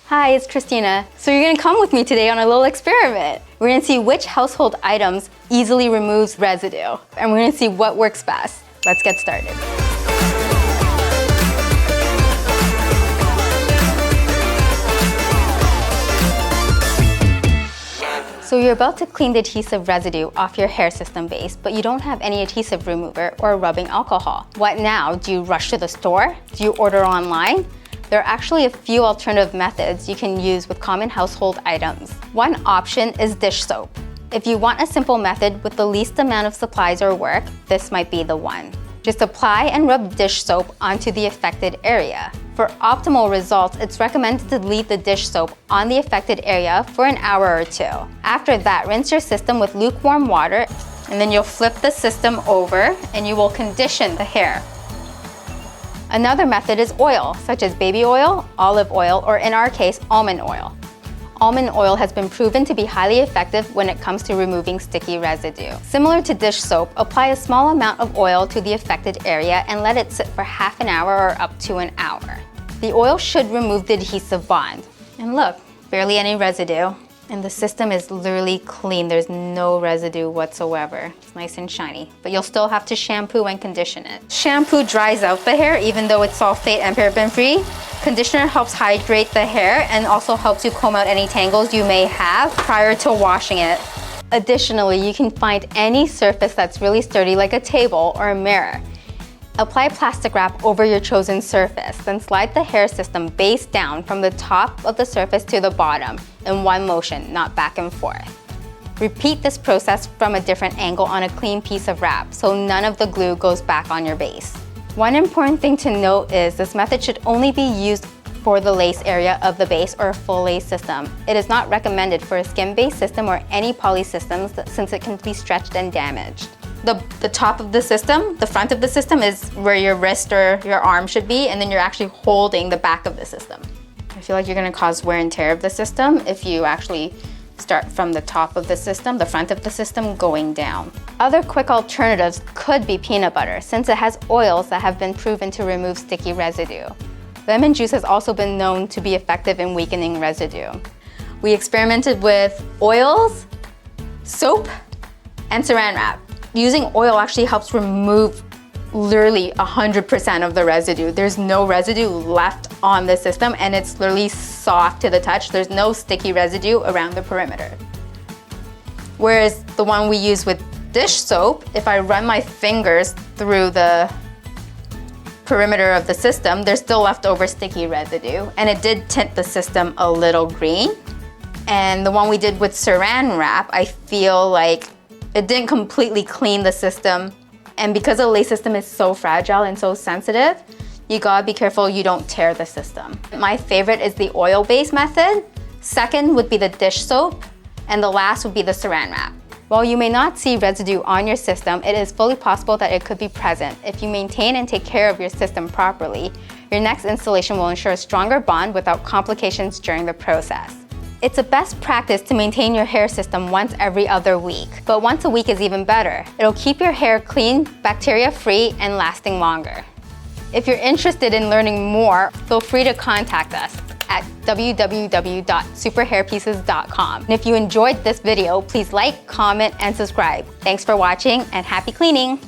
Hi, it's Christina. So you're gonna come with me today on a little experiment. We're gonna see which household items easily removes residue, and we're gonna see what works best. Let's get started. So you're about to clean the adhesive residue off your hair system base, but you don't have any adhesive remover or rubbing alcohol. What now? Do you rush to the store? Do you order online? There are actually a few alternative methods you can use with common household items. One option is dish soap. If you want a simple method with the least amount of supplies or work, this might be the one. Just apply and rub dish soap onto the affected area. For optimal results, it's recommended to leave the dish soap on the affected area for an hour or two. After that, rinse your system with lukewarm water, and then you'll flip the system over and you will condition the hair. Another method is oil, such as baby oil, olive oil, or in our case, almond oil. Almond oil has been proven to be highly effective when it comes to removing sticky residue. Similar to dish soap, apply a small amount of oil to the affected area and let it sit for half an hour or up to an hour. The oil should remove the adhesive bond. And look, barely any residue. And the system is literally clean. There's no residue whatsoever. It's nice and shiny, but you'll still have to shampoo and condition it. Shampoo dries out the hair even though it's sulfate and paraben free. Conditioner helps hydrate the hair and also helps you comb out any tangles you may have prior to washing it. Additionally, you can find any surface that's really sturdy like a table or a mirror. Apply plastic wrap over your chosen surface, then slide the hair system base down from the top of the surface to the bottom in one motion, not back and forth. Repeat this process from a different angle on a clean piece of wrap so none of the glue goes back on your base. One important thing to note is this method should only be used for the lace area of the base or a full lace system. It is not recommended for a skin-based system or any poly systems since it can be stretched and damaged. The top of the system, the front of the system is where your wrist or your arm should be, and then you're actually holding the back of the system. I feel like you're gonna cause wear and tear of the system if you actually start from the top of the system, the front of the system, going down. Other quick alternatives could be peanut butter, since it has oils that have been proven to remove sticky residue. Lemon juice has also been known to be effective in weakening residue. We experimented with oils, soap, and saran wrap. Using oil actually helps remove literally 100% of the residue. There's no residue left on the system and it's literally soft to the touch. There's no sticky residue around the perimeter. Whereas the one we use with dish soap, if I run my fingers through the perimeter of the system, there's still leftover sticky residue, and it did tint the system a little green. And the one we did with saran wrap, I feel like it didn't completely clean the system. And because the lace system is so fragile and so sensitive, you gotta be careful you don't tear the system. My favorite is the oil-based method. Second would be the dish soap, and the last would be the saran wrap. While you may not see residue on your system, it is fully possible that it could be present. If you maintain and take care of your system properly, your next installation will ensure a stronger bond without complications during the process. It's a best practice to maintain your hair system once every other week, but once a week is even better. It'll keep your hair clean, bacteria-free, and lasting longer. If you're interested in learning more, feel free to contact us at www.superhairpieces.com. And if you enjoyed this video, please like, comment, and subscribe. Thanks for watching, and happy cleaning!